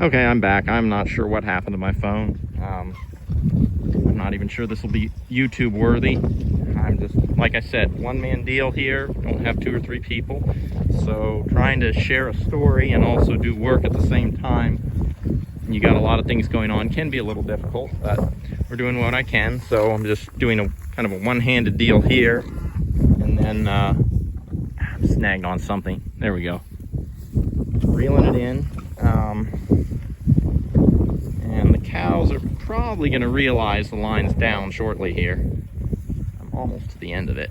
Okay, I'm back. I'm not sure what happened to my phone. I'm not even sure this will be YouTube worthy. I'm just, like I said, one-man deal here. Don't have 2 or 3 people. So trying to share a story and also do work at the same time. You got a lot of things going on. Can be a little difficult, but we're doing what I can. So I'm just doing a kind of a one-handed deal here. And then I'm snagged on something. There we go. Reeling it in. And the cows are probably going to realize the line's down shortly here. I'm almost to the end of it.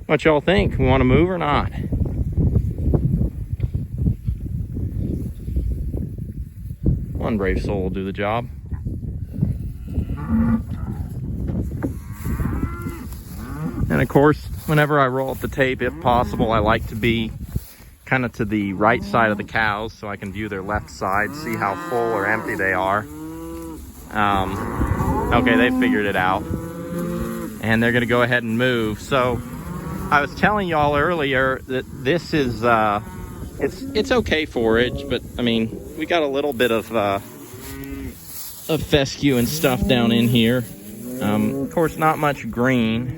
What y'all think? We want to move or not? One brave soul will do the job. And of course, whenever I roll up the tape, if possible, I like to be kind of to the right side of the cows so I can view their left side, see how full or empty they are. Okay, they figured it out. And they're gonna go ahead and move. So I was telling y'all earlier that this is, it's okay forage, but I mean, we got a little bit of fescue and stuff down in here. Of course, not much green.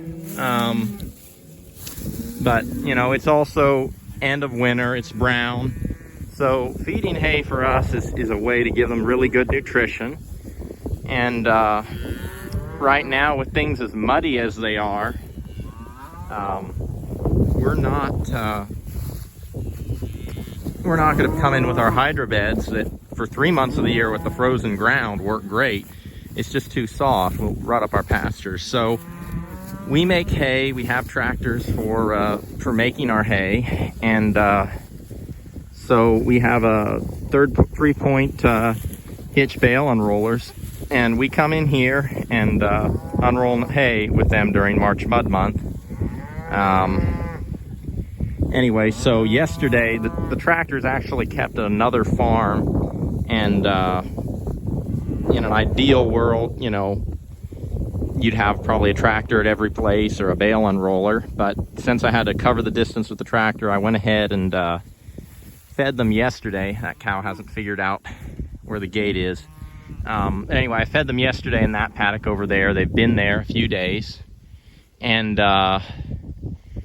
But you know, it's also end of winter, it's brown. So feeding hay for us is a way to give them really good nutrition. And right now, with things as muddy as they are, we're not going to come in with our hydro beds that for 3 months of the year with the frozen ground work great. It's just too soft. We'll rut up our pastures. So we make hay. We have tractors for making our hay, and so we have a 3-point hitch bale unrollers, and we come in here and unroll hay with them during March Mud Month. Anyway, so yesterday the tractors actually kept at another farm, and in an ideal world, you know, you'd have probably a tractor at every place or a bale unroller, but since I had to cover the distance with the tractor, I went ahead and fed them yesterday. That cow hasn't figured out where the gate is. Anyway, I fed them yesterday in that paddock over there. They've been there a few days, and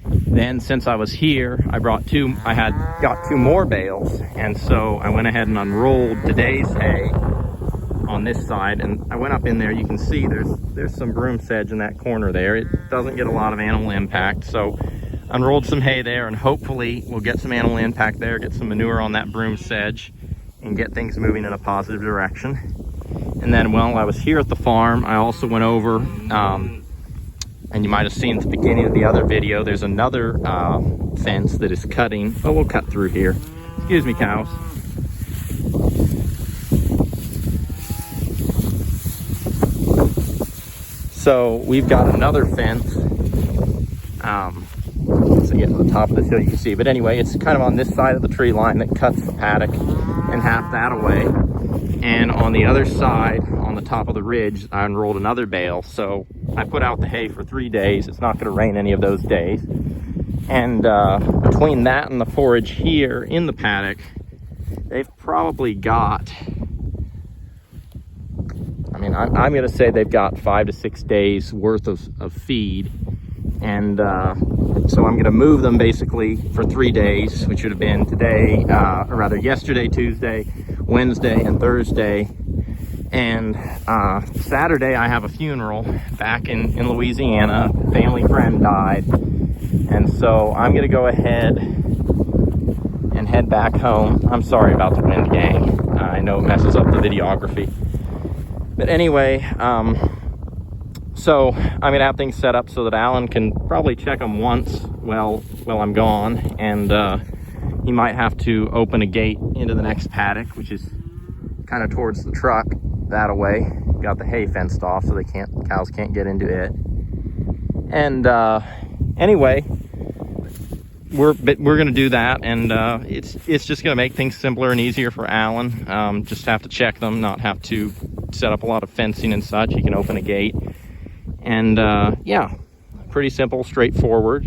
then since I was here, I got 2 more bales, and so I went ahead and unrolled today's hay on this side, and I went up in there. You can see there's some broom sedge in that corner there. It doesn't get a lot of animal impact, so unrolled some hay there, and hopefully we'll get some animal impact there, get some manure on that broom sedge, and get things moving in a positive direction. And then while I was here at the farm, I also went over, and you might have seen at the beginning of the other video, there's another fence that is cutting. Oh, we'll cut through here. Excuse me, cows. So we've got another fence. So get to the top of this hill, you can see. But anyway, it's kind of on this side of the tree line that cuts the paddock and half that away. And on the other side, on the top of the ridge, I unrolled another bale. So I put out the hay for 3 days. It's not going to rain any of those days. And between that and the forage here in the paddock, they've probably got, I mean, I'm going to say they've got 5 to 6 days worth of feed. And so I'm going to move them basically for 3 days, which would have been today, or rather yesterday, Tuesday, Wednesday, and Thursday. And Saturday I have a funeral back in Louisiana. A family friend died. And so I'm going to go ahead and head back home. I'm sorry about the wind, gang. I know it messes up the videography. But anyway, so I'm going to have things set up so that Alan can probably check them once while I'm gone. And he might have to open a gate into the next paddock, which is kind of towards the truck that way. Got the hay fenced off so cows can't get into it. And anyway, we're going to do that, and it's just going to make things simpler and easier for Alan. Just have to check them, not have to set up a lot of fencing and such. He can open a gate. And yeah, pretty simple, straightforward.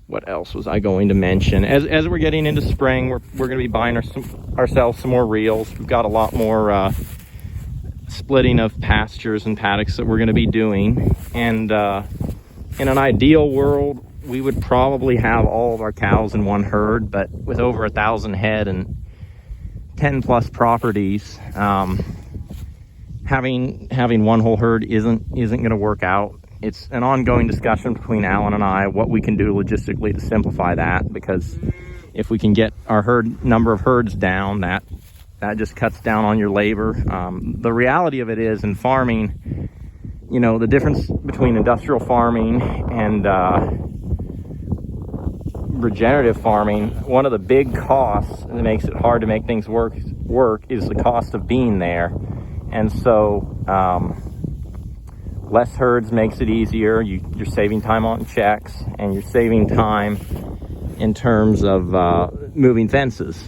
What else was I going to mention? As we're getting into spring, we're going to be buying ourselves some more reels. We've got a lot more splitting of pastures and paddocks that we're going to be doing. And in an ideal world, we would probably have all of our cows in one herd, but with over 1,000 head and 10 plus properties, having one whole herd isn't going to work out. It's an ongoing discussion between Alan and I what we can do logistically to simplify that, because if we can get our number of herds down, that just cuts down on your labor. The reality of it is, in farming, you know, the difference between industrial farming and regenerative farming, one of the big costs that makes it hard to make things work is the cost of being there. And so less herds makes it easier. You're saving time on checks, and you're saving time in terms of moving fences.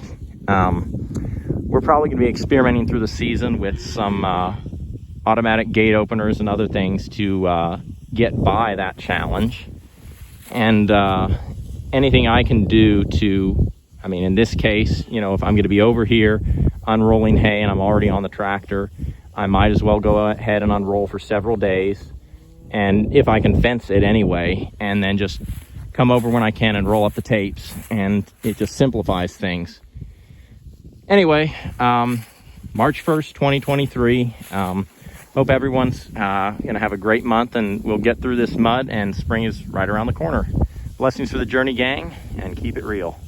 We're probably going to be experimenting through the season with some automatic gate openers and other things to get by that challenge. And anything I can do to, I mean, in this case, you know, if I'm going to be over here unrolling hay and I'm already on the tractor, I might as well go ahead and unroll for several days. And if I can fence it anyway, and then just come over when I can and roll up the tapes, and it just simplifies things. Anyway, March 1st, 2023. Hope everyone's gonna have a great month, and we'll get through this mud, and spring is right around the corner. Blessings for the journey, gang, and keep it real.